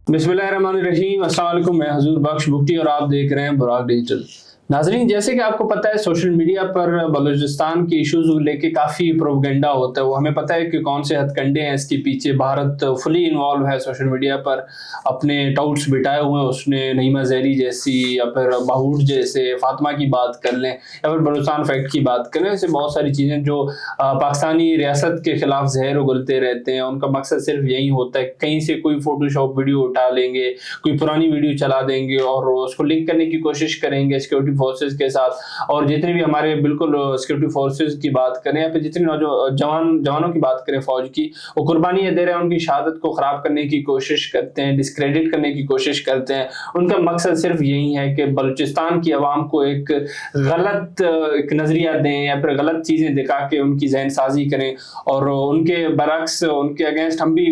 बिस्मिल्लाहिर्रहमानिर्रहीम। अस्सलाम वालेकुम। मैं हजूर बख्श बुक्ति और आप देख रहे हैं बुराक डिजिटल। नाजरीन, जैसे कि आपको पता है सोशल मीडिया पर बलूचिस्तान के इश्यूज को लेके काफ़ी प्रोपेगेंडा होता है। वो हमें पता है कि कौन से हथकंडे हैं इसके पीछे। भारत फुली इन्वॉल्व है सोशल मीडिया पर, अपने टाउट्स बिठाए हुए हैं उसने। नईमा ज़हरी जैसी या फिर बाहूट जैसे, फातिमा की बात कर लें या फिर बलूचिस्तान फैक्ट की बात करें, ऐसे बहुत सारी चीज़ें जो पाकिस्तानी रियासत के खिलाफ जहर उगलते रहते हैं। उनका मकसद सिर्फ यही होता है, कहीं से कोई फोटोशॉप वीडियो उठा लेंगे, कोई पुरानी वीडियो चला देंगे और उसको लिंक करने की कोशिश करेंगे सिक्योरिटी फोर्सेस के साथ। और जितने भी हमारे बिल्कुल सिक्योरिटी फोर्सेस की बात करें या फिर जितने जवानों की बात करें फौज की, वो कुर्बानियां दे रहे हैं, उनकी शहादत को खराब करने की कोशिश करते हैं, डिस्क्रेडिट करने की कोशिश करते हैं। उनका मकसद सिर्फ यही है कि बलूचिस्तान की आवाम को एक गलत एक नजरिया दें या फिर गलत चीजें दिखा के उनकी जहन साजी करें। और उनके बरक्स, उनके अगेंस्ट हम भी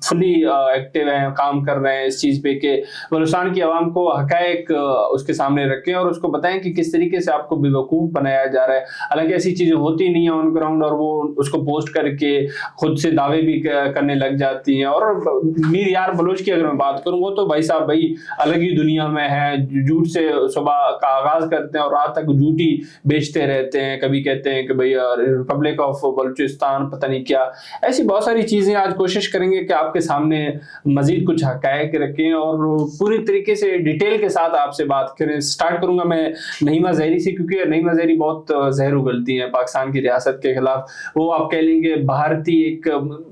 फुली एक्टिव हैं, काम कर रहे हैं इस चीज पे कि बलूचिस्तान की आवाम को हकायक उसके सामने रखें और उसको बताएं कि किस तरीके से आपको बेवकूफ बनाया जा रहा है। हालांकि ऐसी चीजें होती नहीं है ऑन ग्राउंड, और वो उसको पोस्ट करके खुद से दावे भी करने लग जाती हैं। और मीर यार बलोच की अगर मैं बात करूं, वो तो भाई साहब भाई अलग ही दुनिया में है। झूठ से सुबह का आगाज करते हैं और रात तक झूठ ही बेचते रहते हैं। कभी कहते हैं कि भाई रिपब्लिक ऑफ बलूचिस्तान, पता नहीं क्या, ऐसी बहुत सारी चीजें आज कोशिश करेंगे कि आपके सामने मजीद कुछ हकायक रखें और पूरी तरीके से डिटेल के साथ आपसे बात करें। स्टार्ट करूंगा मैं नईमा ज़हरी से, क्योंकि नईमा ज़हरी बहुत जहर उगलती हैं पाकिस्तान की रियासत के खिलाफ। वो आप कह लेंगे भारतीय एक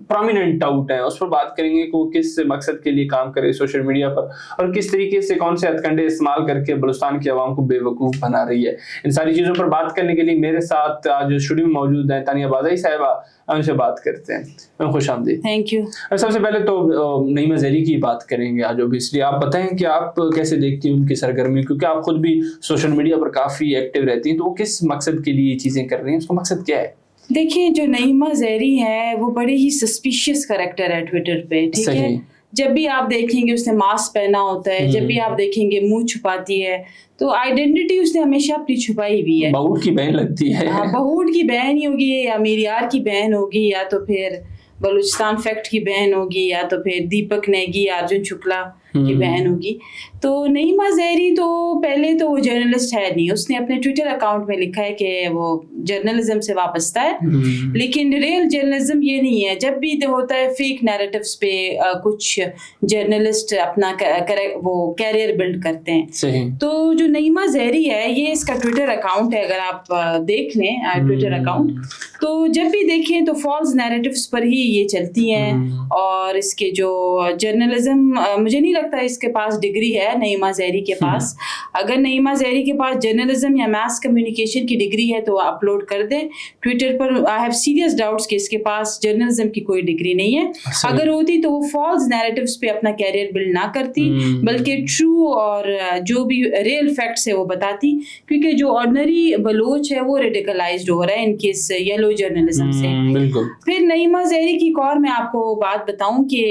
प्रोमिनेंट टाउट है। उस पर बात करेंगे कि वो किस मकसद के लिए काम करे सोशल मीडिया पर और किस तरीके से कौन से हथकंडे इस्तेमाल करके बलूचिस्तान की आवाम को बेवकूफ़ बना रही है। इन सारी चीज़ों पर बात करने के लिए मेरे साथ आज स्टूडियो में मौजूद हैं तानिया बाज़ाई साहिबा। उनसे बात करते हैं। खुश आमदीद। Thank you. सबसे पहले तो नईमा ज़हरी की बात करेंगे आज। ऑब्वियसली आप बताएं कि आप कैसे देखती हैं उनकी सरगर्मी, क्योंकि आप खुद भी सोशल मीडिया पर काफ़ी एक्टिव रहती हैं। तो वो किस मकसद के लिए ये चीज़ें कर रही हैं, उसका मकसद क्या है? देखिए, जो नईमा ज़हरी है वो बड़े ही सस्पिशियस करैक्टर है ट्विटर पे, ठीक है। जब भी आप देखेंगे उसने मास्क पहना होता है, जब भी आप देखेंगे मुंह छुपाती है, तो आइडेंटिटी उसने हमेशा अपनी छुपाई हुई है। बहूट की बहन लगती है। हाँ, बहूट की बहन ही होगी, या मीर यार की बहन होगी, या तो फिर बलूचिस्तान फैक्ट की बहन होगी, या तो फिर दीपक नेगी, अर्जुन शुक्ला की बहन होगी। तो नईमा ज़हरी तो पहले तो वो जर्नलिस्ट है नहीं। उसने अपने ट्विटर अकाउंट में लिखा है कि वो जर्नलिज्म से वाबस्ता है, लेकिन रियल जर्नलिज्म ये नहीं है। जब भी होता है फेक नैरेटिव्स पे कुछ जर्नलिस्ट अपना वो कैरियर बिल्ड करते हैं। तो जो नईमा ज़हरी है, ये इसका ट्विटर अकाउंट है, अगर आप देख लें ट्विटर अकाउंट, तो जब भी देखें तो फॉल्स नैरेटिव्स पर ही ये चलती हैं। और इसके जो जर्नलिज्म, मुझे नहीं लगता इसके पास डिग्री है नईमा ज़हरी के पास। अगर नईमा ज़हरी के पास जर्नलिज्म या मास कम्युनिकेशन की डिग्री है तो अपलोड कर दे ट्विटर पर। आई हैव सीरियस डाउट्स कि इसके पास जर्नलिज्म की कोई डिग्री नहीं है। अगर होती तो वो फॉल्स नैरेटिव्स पे अपना कैरियर बिल्ड ना करती, बल्कि ट्रू और जो भी रियल फैक्ट्स है वो बताती। क्योंकि जो ऑर्डिनरी बलोच है वो रेडिकलाइज्ड हो रहा है इनके इस येलो जर्नलिज्म से। फिर नईमा ज़हरी की एक और मैं आपको बात बताऊं कि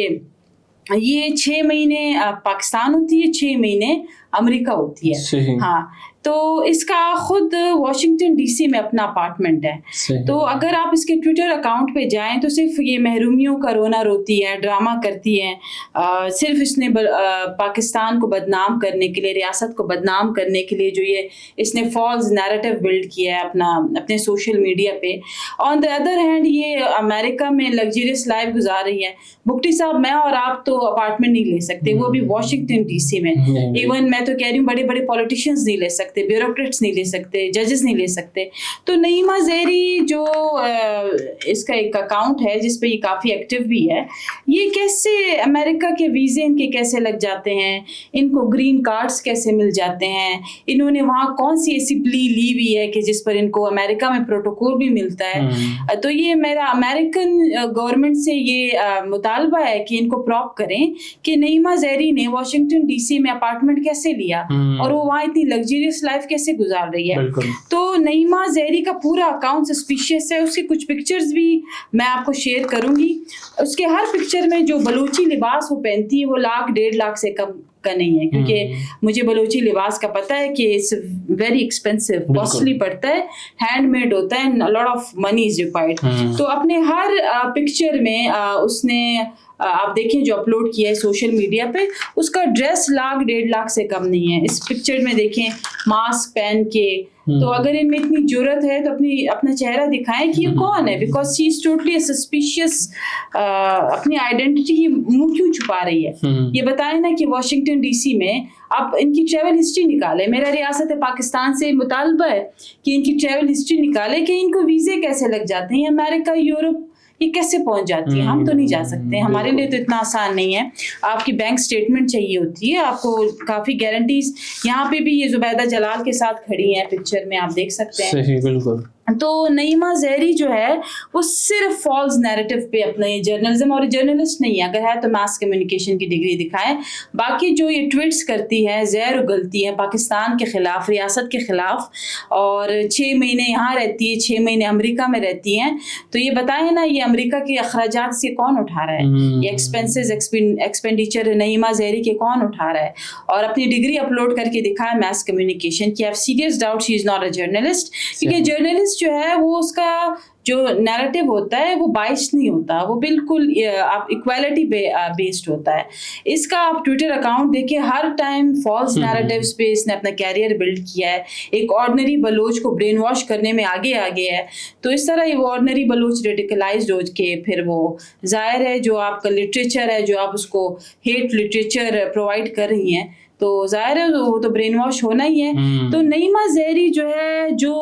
ये 6 महीने पाकिस्तान होती है, 6 महीने अमेरिका होती है। हाँ, तो इसका खुद वाशिंगटन डीसी में अपना अपार्टमेंट है। तो अगर आप इसके ट्विटर अकाउंट पे जाएं तो सिर्फ ये महरूमियों का रोना रोती है, ड्रामा करती है। सिर्फ इसने पाकिस्तान को बदनाम करने के लिए, रियासत को बदनाम करने के लिए जो ये इसने फॉल्स नैरेटिव बिल्ड किया है अपने सोशल मीडिया पे। ऑन द अदर हैंड ये अमेरिका में लग्जरियस लाइफ गुजार रही है। बुक्टी साहब, मैं और आप तो अपार्टमेंट नहीं ले सकते, वो भी वाशिंगटन डीसी में। इवन मैं तो कह रही हूँ बड़े बड़े पॉलिटिशियंस नहीं ले सकते, ब्यूरोक्रेट्स नहीं ले सकते, जजेस नहीं ले सकते। तो नईमा ज़हरी जो इसका एक अकाउंट है जिस पे ये काफ़ी एक्टिव भी है, ये कैसे अमेरिका के वीज़े इनके कैसे लग जाते हैं, इनको ग्रीन कार्ड्स कैसे मिल जाते हैं, इन्होंने वहाँ कौन सी ऐसी प्ली ली हुई है कि जिस पर इनको अमेरिका में प्रोटोकॉल भी मिलता है। तो ये मेरा अमेरिकन गवर्नमेंट से ये मुतालबा है कि इनको प्रॉप करें कि नईमा ज़हरी ने वाशिंगटन डीसी में अपार्टमेंट कैसे लिया और वो वहाँ इतनी लग्जरियस लाइफ कैसे गुजार रही है। तो नईमा ज़हरी का पूरा अकाउंट सस्पिशियस है। उसकी कुछ पिक्चर्स भी मैं आपको शेयर करूंगी। उसके हर पिक्चर में जो बलूची लिबास वो पहनती है वो 1 लाख 1.5 लाख से کا نہیں ہے, کیونکہ مجھے بلوچی لباس کا پتہ ہے کہ اٹس ویری ایکسپینسو, کاسٹلی پڑتا ہے, ہینڈ میڈ ہوتا ہے, a lot of money is required. تو اپنے ہر پکچر میں اس نے آپ دیکھیں جو اپلوڈ کیا ہے سوشل میڈیا پہ, اس کا ڈریس 1,00,000-1.5 سے کم نہیں ہے. اس پکچر میں دیکھیں ماسک پہن کے, تو اگر ان میں اتنی جرت ہے تو اپنا چہرہ دکھائیں کہ یہ کون ہے, because she is totally suspicious. اپنی آئیڈینٹی منہ کیوں چھپا رہی ہے؟ یہ بتائیں نا کہ واشنگٹن ڈی سی میں آپ ان کی ٹریول ہسٹری نکالیں. میرا ریاست پاکستان سے مطالبہ ہے کہ ان کی ٹریول ہسٹری نکالیں کہ ان کو ویزے کیسے لگ جاتے ہیں, امریکہ, یورپ, یہ کیسے پہنچ جاتی ہے. ہم تو نہیں جا سکتے, ہمارے لیے تو اتنا آسان نہیں ہے. آپ کی بینک سٹیٹمنٹ چاہیے ہوتی ہے, آپ کو کافی گارنٹیز. یہاں پہ بھی یہ زبیدہ جلال کے ساتھ کھڑی ہیں پکچر میں, آپ دیکھ سکتے ہیں. صحیح, بالکل. تو نعیمہ زہری جو ہے وہ صرف فالس نیریٹو پہ اپنے جرنلزم, اور جرنلسٹ نہیں ہے, اگر ہے تو ماس کمیونیکیشن کی ڈگری دکھائیں. باقی جو یہ ٹویٹس کرتی ہے, زہر اگلتی ہے پاکستان کے خلاف, ریاست کے خلاف, اور 6 مہینے یہاں رہتی ہے, 6 مہینے امریکہ میں رہتی ہیں. تو یہ بتائیں نا یہ امریکہ کے اخراجات سے کون اٹھا رہا ہے, یہ ایکسپینسز ایکسپینڈیچر نعیمہ زہری کے کون اٹھا رہا ہے؟ اور اپنی ڈگری اپلوڈ کر کے دکھائے ماس کمیونیکیشن کی. I have serious doubt she is not a journalist, کیونکہ جرنلسٹ جو ہے وہ اس کا جو نیریٹو ہوتا ہے وہ بائسڈ نہیں ہوتا, وہ بالکل آپ ایکویلٹی بیسڈ ہوتا ہے. اس کا آپ ٹویٹر اکاؤنٹ دیکھیں, ہر ٹائم فالس نیریٹیوز پہ اس نے اپنا کیریئر بلڈ کیا ہے. ایک آرڈنری بلوچ کو برین واش کرنے میں آگے ہے. تو اس طرح یہ آرڈنری بلوچ ریڈیکلائزڈ ہو کے پھر وہ ظاہر ہے جو آپ کا لٹریچر ہے, جو آپ اس کو ہیٹ لٹریچر پرووائڈ کر رہی ہیں, تو ظاہر ہے وہ تو برین واش ہونا ہی ہے. تو نعیمہ زہری جو ہے, جو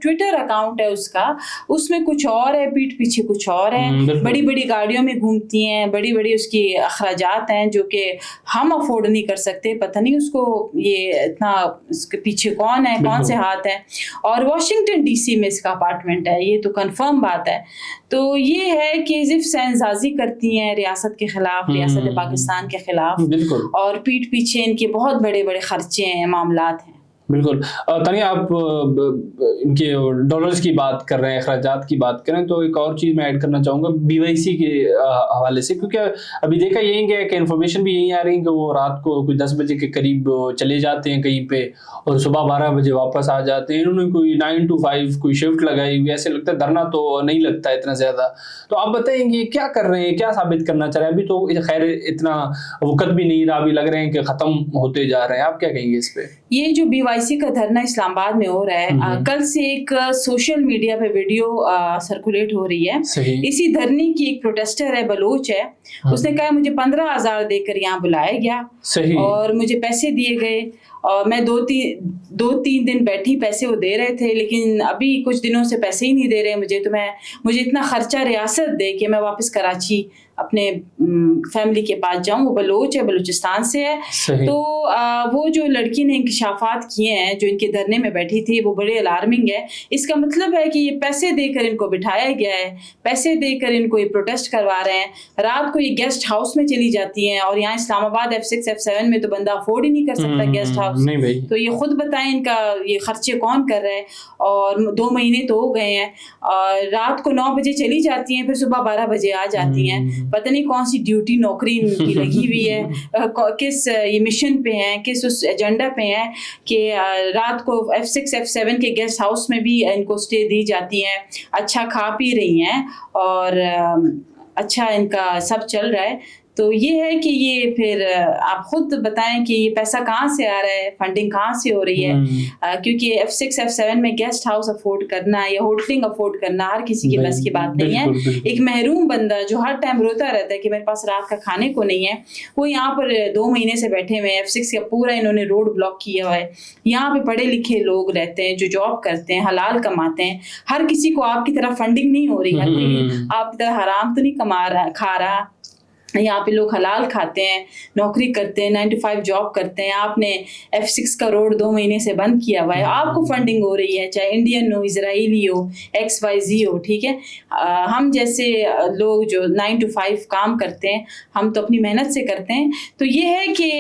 ٹویٹر اکاؤنٹ ہے اس میں کچھ اور ہے, پیٹھ پیچھے کچھ اور ہے. بڑی بڑی گاڑیوں میں گھومتی ہیں, بڑی بڑی اس کی اخراجات ہیں جو کہ ہم افورڈ نہیں کر سکتے. پتہ نہیں اس کو یہ اتنا, اس کے پیچھے کون ہے, کون سے ہاتھ ہیں. اور واشنگٹن ڈی سی میں اس کا اپارٹمنٹ ہے, یہ تو کنفرم بات ہے. تو یہ ہے کہ صرف سینسازی کرتی ہیں ریاست کے خلاف, ریاست پاکستان کے خلاف, اور پیٹھ پیچھے ان کے بہت بڑے بڑے خرچے ہیں, معاملات ہیں. بالکل. تانیہ, آپ ان کے ڈالرز کی بات کر رہے ہیں, اخراجات کی بات کریں, تو ایک اور چیز میں ایڈ کرنا چاہوں گا BYC کے حوالے سے, کیونکہ ابھی دیکھا یہی ہے کہ انفارمیشن بھی یہی آ رہی ہے کہ وہ رات کو کوئی 10 بجے کے قریب چلے جاتے ہیں کہیں پہ, اور صبح 12 بجے واپس آ جاتے ہیں. انہوں نے کوئی 9 to 5 کوئی شفٹ لگائی ہوئی, ایسے لگتا ہے دھرنا تو نہیں لگتا اتنا زیادہ. تو آپ بتائیں گے کیا کر رہے ہیں, کیا ثابت کرنا چاہ رہے ہیں؟ ابھی تو خیر اتنا وقت بھی نہیں رہا, ابھی لگ رہے ہیں کہ ختم ہوتے جا رہے ہیں. آپ کیا کہیں گے اس پہ؟ یہ جو BYC کا دھرنا اسلام آباد میں ہو رہا ہے, کل سے ایک سوشل میڈیا پہ ویڈیو سرکولیٹ ہو رہی ہے. اسی دھرنے کی ایک پروٹیسٹر ہے, بلوچ ہے, اس نے کہا مجھے 15,000 دے کر یہاں بلایا گیا اور مجھے پیسے دیے گئے, اور میں 2-3 دن بیٹھی, پیسے وہ دے رہے تھے, لیکن ابھی کچھ دنوں سے پیسے ہی نہیں دے رہے مجھے. تو مجھے اتنا خرچہ ریاست دے کہ میں واپس کراچی اپنے فیملی کے پاس جاؤں. وہ بلوچ ہے, بلوچستان سے ہے. تو وہ جو لڑکی نے انکشافات کیے ہیں جو ان کے دھرنے میں بیٹھی تھی, وہ بڑے الارمنگ ہے. اس کا مطلب ہے کہ یہ پیسے دے کر ان کو بٹھایا گیا ہے, پیسے دے کر ان کو یہ پروٹیسٹ کروا رہے ہیں. رات کو یہ گیسٹ ہاؤس میں چلی جاتی ہیں, اور یہاں اسلام آباد F6 F7 میں تو بندہ افورڈ ہی نہیں کر سکتا گیسٹ ہاؤس. تو یہ خود بتائیں ان کا یہ خرچے کون کر رہا ہے. اور 2 مہینے تو ہو گئے ہیں, اور رات کو 9 بجے چلی جاتی ہیں, پھر صبح 12 بجے آ جاتی ہیں. پتہ نہیں کون سی ڈیوٹی نوکری ان کی لگی ہوئی ہے, کس یہ مشن پہ ہیں, کس اس ایجنڈا پہ ہیں کہ رات کو F6 F7 کے گیسٹ ہاؤس میں بھی ان کو اسٹے دی جاتی ہیں, اچھا کھا پی رہی ہیں, اور اچھا ان کا سب چل رہا ہے. تو یہ ہے کہ یہ پھر آپ خود بتائیں کہ یہ پیسہ کہاں سے آ رہا ہے, فنڈنگ کہاں سے ہو رہی ہے. کیونکہ F6 F7 میں گیسٹ ہاؤس افورڈ کرنا یا ہوٹلنگ افورڈ کرنا ہر کسی کے بس کی بات نہیں ہے. ایک محروم بندہ جو ہر ٹائم روتا رہتا ہے کہ میرے پاس رات کا کھانے کو نہیں ہے, وہ یہاں پر 2 مہینے سے بیٹھے ہوئے ہیں. F6 کا پورا انہوں نے روڈ بلاک کیا ہوا ہے. یہاں پہ پڑھے لکھے لوگ رہتے ہیں جو جاب کرتے ہیں, حلال کماتے ہیں. ہر کسی کو آپ کی طرح فنڈنگ نہیں ہو رہی, ہر کوئی آپ کی طرح حرام تو نہیں کھا رہا. یہاں پہ لوگ حلال کھاتے ہیں, نوکری کرتے ہیں, 9 to 5 جاب کرتے ہیں. آپ نے F6 کا روڈ 2 مہینے سے بند کیا ہوا ہے, آپ کو فنڈنگ ہو رہی ہے, چاہے انڈین ہو, اسرائیلی ہو, XYZ ہو, ٹھیک ہے. ہم جیسے لوگ جو 9 to 5 کام کرتے ہیں, ہم تو اپنی محنت سے کرتے ہیں. تو یہ ہے کہ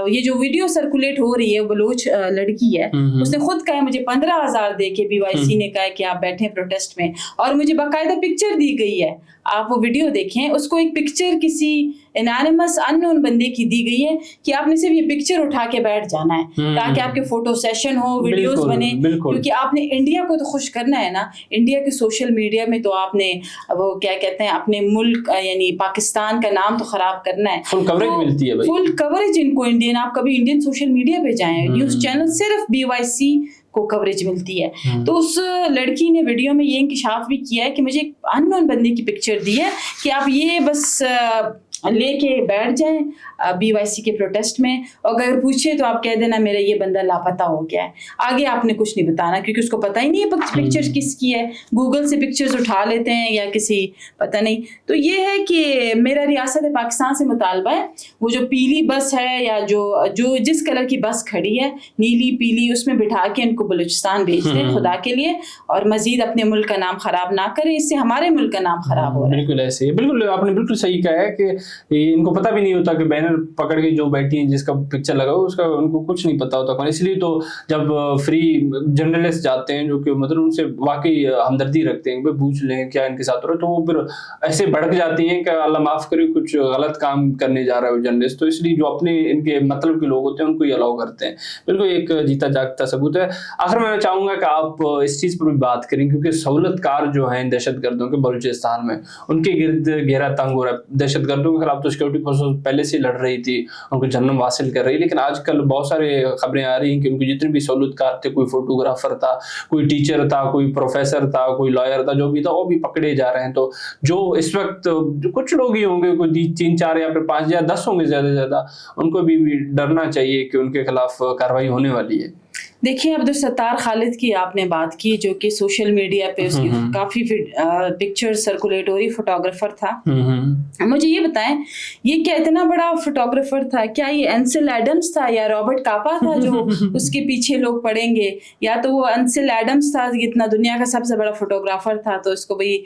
یہ جو ویڈیو سرکولیٹ ہو رہی ہے, بلوچ لڑکی ہے, اس نے خود کہا مجھے 15,000 دے کے BYC نے کہا کہ آپ بیٹھیں پروٹیسٹ میں, اور مجھے باقاعدہ پکچر دی گئی ہے. آپ وہ ویڈیو دیکھیں, اس کو ایک پکچر किसी एनानिमस अननोन बंदे की दी गई है कि आपने सिर्फ ये पिक्चर उठा के बैठ जाना है ताकि आपके फोटो सेशन हो, वीडियोस बने, क्योंकि आपने इंडिया को तो खुश करना है ना। इंडिया के सोशल मीडिया में तो आपने वो क्या कहते हैं अपने मुल्क यानी पाकिस्तान का नाम तो खराब करना है। फुल कवरेज मिलती है भाई, फुल कवरेज इनको इंडियन, आप कभी इंडियन सोशल मीडिया पे जाएं, न्यूज़ चैनल सिर्फ BYC को कवरेज मिलती है। तो उस लड़की ने वीडियो में ये इंकशाफ भी किया है कि मुझे एक अननोन बंदे की पिक्चर दी है कि आप ये बस लेके बैठ जाएं BYC के प्रोटेस्ट में, और अगर पूछे तो आप कह देना मेरा ये बंदा लापता हो गया है। आगे आपने कुछ नहीं बताना क्योंकि उसको पता ही नहीं है पिक्चर किसकी है। गूगल से पिक्चर्स उठा लेते हैं या किसी पता नहीं। तो ये है कि मेरा रियासत पाकिस्तान से मुतालबा है, वो जो पीली बस है या जो जिस कलर की बस खड़ी है नीली पीली, उसमें बिठा के इनको बलूचिस्तान भेज दें खुदा के लिए, और मजीद अपने मुल्क का नाम खराब ना करें, इससे हमारे मुल्क का नाम खराब हो रहा है। बिल्कुल ऐसे ही, बिल्कुल आपने बिल्कुल सही कहा है कि इनको पता भी नहीं होता कि बैनर पकड़ के जो बैठी हैं जिसका पिक्चर लगा हो उसका उनको कुछ नहीं पता होता कौन। इसलिए तो जब फ्री जर्नलिस्ट जाते हैं जो कि मतलब उनसे वाकई हमदर्दी रखते हैं, पूछ लें क्या इनके साथ हो रहा है, तो वो फिर ऐसे भड़क जाती हैं कि अल्लाह माफ़ करे कुछ गलत काम करने जा रहा है वो जर्नलिस्ट। तो इसलिए जो अपने इनके मतलब के लोग होते हैं उनको ही अलाउ करते हैं। बिल्कुल एक जीता जागता सबूत है। आखिर मैं चाहूँगा कि आप इस चीज़ पर भी बात करें क्योंकि सहूलतकार जो हैं दहशतगर्दों के बलूचिस्तान में, उनके गिर्द घेरा तंग हो रहा है। दहशतगर्दों के खिलाफ तो सिक्योरिटी फोर्सेस पहले से लड़ रही थी, उनको जन्म हासिल कर रही, लेकिन आजकल बहुत सारे खबरें आ रही हैं कि उनके जितने भी सहूलतकार थे, कोई फोटोग्राफर था, कोई टीचर था, कोई प्रोफेसर था, कोई लॉयर था, जो भी था वो भी पकड़े जा रहे हैं। तो जो इस वक्त कुछ लोग ही होंगे, कोई 3-4 या फिर 5 या 10 होंगे ज़्यादा से ज़्यादा, उनको भी डरना चाहिए कि उनके खिलाफ कार्रवाई होने वाली है। देखिए अब्दुल सत्तार खालिद की आपने बात की जो कि सोशल मीडिया पे उसकी काफ़ी पिक्चर सर्कुलेट हो रही, फोटोग्राफर था। मुझे ये बताएं ये क्या इतना बड़ा फोटोग्राफर था? क्या ये एंसेल एडम्स था या रॉबर्ट कापा था जो उसके पीछे लोग पड़ेंगे, या तो वो एंसेल एडम्स था इतना दुनिया का सबसे बड़ा फोटोग्राफर था तो इसको भाई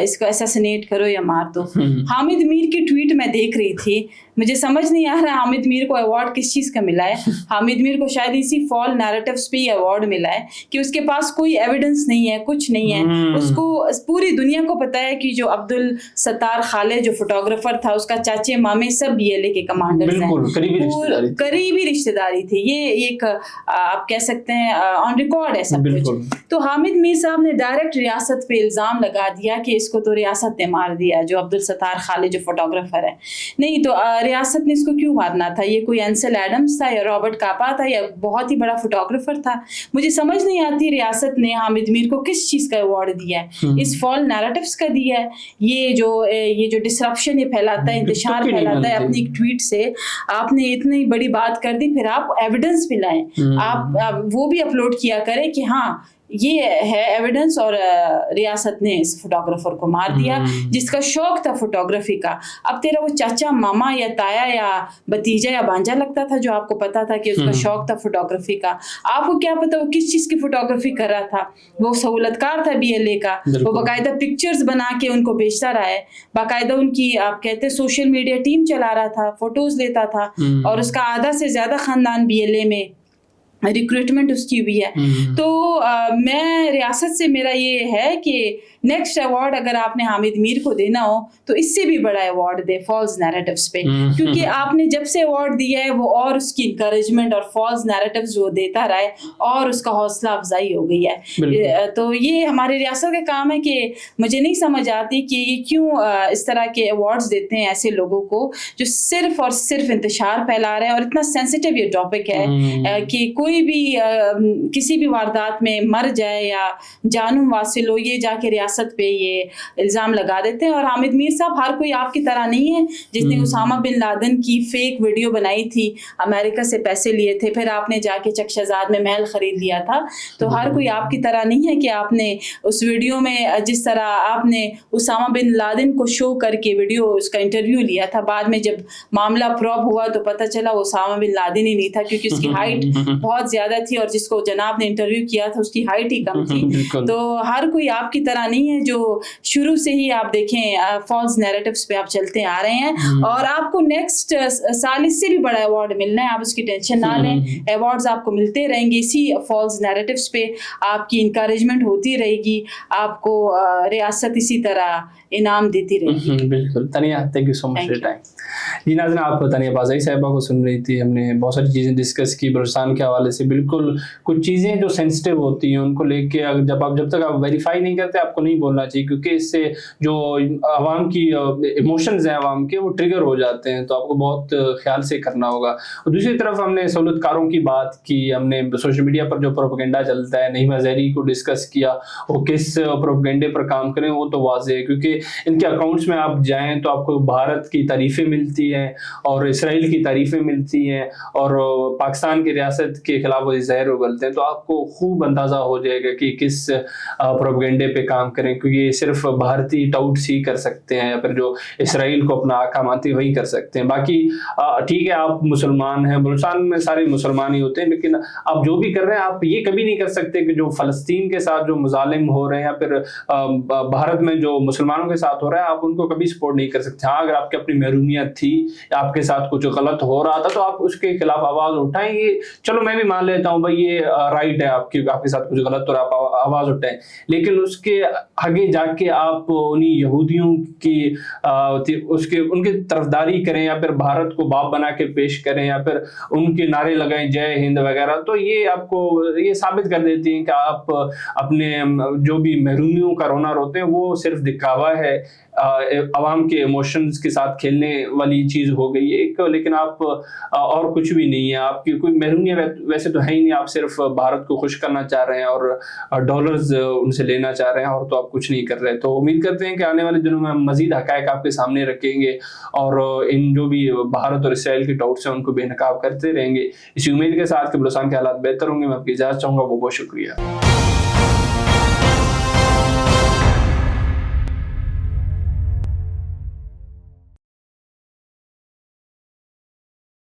इसको असैसिनेट करो या मार दो। हामिद मीर की ट्वीट मैं देख रही थी, मुझे समझ नहीं आ रहा हामिद मीर को अवार्ड किस चीज़ का मिला है। हामिद मीर को शायद इसी फॉल नैरेटिव्स पे अवार्ड मिला है कि उसके पास कोई एविडेंस नहीं है, कुछ नहीं है। उसको पूरी दुनिया को पता है कि जो अब्दुल सत्तार खालिद जो फोटोग्राफर था उसका चाचे मामे सब BLA के कमांडर्स हैं, करीबी रिश्तेदारी थी। ये एक आप कह सकते हैं ऑन रिकॉर्ड है सब कुछ। तो हामिद मीर साहब ने डायरेक्ट रियासत पे इल्ज़ाम लगा दिया कि इसको तो रियासत ने मार दिया, जो अब्दुल सत्तार खालिद जो फोटोग्राफर है। नहीं तो रियासत ने इसको क्यों मारना था? ये कोई एंसेल एडम्स था या रॉबर्ट कापा था या बहुत ही बड़ा फोटोग्राफर था? मुझे समझ नहीं आती रियासत ने हामिद मीर को किस चीज़ का अवार्ड दिया है। इस फॉल नैरेटिव्स का दिया है, ये जो डिसरप्शन ये फैलाता है, इंतशार फैलाता है अपनी एक ट्वीट से। आपने इतनी बड़ी बात कर दी, फिर आप एविडेंस भी लाएं, आप वो भी अपलोड किया करें कि हाँ ये है एविडेंस और रियासत ने इस फोटोग्राफर को मार दिया जिसका शौक था फोटोग्राफी का। अब तेरा वो चाचा मामा या ताया या भतीजा या भांजा लगता था जो आपको पता था कि उसका शौक था फोटोग्राफी का। आपको क्या पता वो किस चीज़ की फोटोग्राफी कर रहा था? वो सहूलतकार था BLA का, वो बाकायदा पिक्चर्स बना के उनको बेचता रहा है, बाकायदा उनकी आप कहते सोशल मीडिया टीम चला रहा था, फोटोज लेता था, और उसका आधा से ज़्यादा ख़ानदान BLA में रिक्रूटमेंट उसकी हुई है। तो मैं रियासत से मेरा ये है कि नेक्स्ट अवार्ड अगर आपने हामिद मीर को देना हो तो इससे भी बड़ा अवार्ड दे फॉल्स नैरेटिव्स पे, क्योंकि आपने जब से अवार्ड दिया है वो और उसकी इंकरेजमेंट और फॉल्स नैरेटिव्स वो देता रहा है और उसका हौसला अफजाई हो गई है। तो ये हमारी रियासत का काम है कि मुझे नहीं समझ आती कि ये क्यों इस तरह के अवार्ड्स देते हैं ऐसे लोगों को जो सिर्फ और सिर्फ इंतशार फैला रहे हैं। और इतना सेंसिटिव ये टॉपिक है कि कोई भी किसी भी वारदात में मर जाए या जानू वासिल हो, ये जाके रियासत पे ये इल्ज़ाम लगा देते हैं। और हामिद मीर साहब हर कोई आपकी तरह नहीं है जिसने उसामा बिन लादेन की फेक वीडियो बनाई थी, अमेरिका से पैसे लिए थे, फिर आपने जाके चकशाजाद में महल खरीद लिया था। तो हर कोई आपकी तरह नहीं है कि आपने उस वीडियो में जिस तरह आपने उसामा बिन लादेन को शो करके वीडियो उसका इंटरव्यू लिया था, बाद में जब मामला प्रॉब हुआ तो पता चला उसामा बिन लादेन ही नहीं था क्योंकि उसकी हाइट बहुत बहुत ज्यादा थी, और जिसको जनाब ने इंटरव्यू किया था उसकी हाइट ही कम थी। तो हर कोई आपकी तरह नहीं है जो शुरू से ही आप देखें फॉल्स नैरेटिव्स पे आप चलते आ रहे हैं, और आपको नेक्स्ट साल इससे भी बड़ा अवार्ड मिलना है, आप उसकी टेंशन ना लें। अवार्ड्स आपको मिलते रहेंगे इसी फॉल्स नैरेटिव्स पे, आपकी इंकरेजमेंट होती रहेगी, आपको रियासत इसी तरह इनाम देती रहेगी। बिल्कुल। Tania, thank you so much for time. जी नाज़रीन, आप तानिया बाज़ाई साहिबा को सुन रही थी। हमने बहुत सारी चीज़ें डिस्कस की बलूचिस्तान के हवाले से। बिल्कुल कुछ चीज़ें जो सेंसिटिव होती हैं उनको लेके जब तक आप वेरीफाई नहीं करते आपको नहीं बोलना चाहिए, क्योंकि इससे जो आवाम की इमोशंस हैं आवाम के वो ट्रिगर हो जाते हैं, तो आपको बहुत ख्याल से करना होगा। और दूसरी तरफ हमने सहूलतकारों की बात की, हमने सोशल मीडिया पर जो प्रोपेगेंडा चलता है, नईमा ज़हरी को डिस्कस किया, वो किस प्रोपेगेंडे पर काम करें वो तो वाज़ेह है, क्योंकि इनके अकाउंट्स में आप जाएँ तो आपको भारत की तारीफ़ें मिलती हैं और इसराइल की तारीफ़ें मिलती हैं, और पाकिस्तान की रियासत के खिलाफ वो ज़हर उगलते हैं, तो आपको खूब अंदाज़ा हो जाएगा कि किस प्रोपेगेंडे पे काम करें, क्योंकि ये सिर्फ भारतीय टाउट्स ही कर सकते हैं, या फिर जो इसराइल को अपना आका मानते हैं वही कर सकते हैं। बाकी ठीक है, आप मुसलमान हैं, बलूचिस्तान में सारे मुसलमान ही होते हैं, लेकिन आप जो भी कर रहे हैं आप ये कभी नहीं कर सकते कि जो फ़लस्तीन के साथ जो मुजालिम हो रहे हैं या फिर भारत में जो मुसलमानों के साथ हो रहा है आप उनको कभी सपोर्ट नहीं कर सकते। हाँ, अगर आपकी अपनी महरूमियत थी या आपके साथ कुछ गलत हो रहा था तो आप उसके खिलाफ आवाज़ उठाएं, ये चलो मैं भी मान लेता हूँ भाई ये राइट है, आपके साथ कुछ गलत हो रहा है, आप आवाज़ उठाएं, लेकिन उसके आगे जाके आप उन्हीं यहूदियों की उनकी तरफदारी करें या फिर भारत को बाप बना के पेश करें या फिर उनके नारे लगाएं जय हिंद वगैरह, तो ये आपको ये साबित कर देती हैं कि आप अपने जो भी महरूमियों का रोना रोते हैं वो सिर्फ दिखावा है, आवाम के इमोशंस के साथ खेलने वाली चीज़ हो गई है एक, लेकिन आप और कुछ भी नहीं है, आपकी कोई महरूमियत वैसे तो है ही नहीं, आप सिर्फ भारत को खुश करना चाह रहे हैं और डॉलर्स उनसे लेना चाह रहे हैं, और तो आप कुछ नहीं कर रहे। तो उम्मीद करते हैं कि आने वाले दिनों में हम मज़ीद हक़ाइक़ आपके सामने रखेंगे और इन जो भी भारत और इसराइल की डाउट्स हैं उनको बेनकाब करते रहेंगे। इसी उम्मीद के साथ कि बलूचिस्तान के हालात बेहतर होंगे, मैं आपकी इजाज़त चाहूँगा। बहुत बहुत शुक्रिया।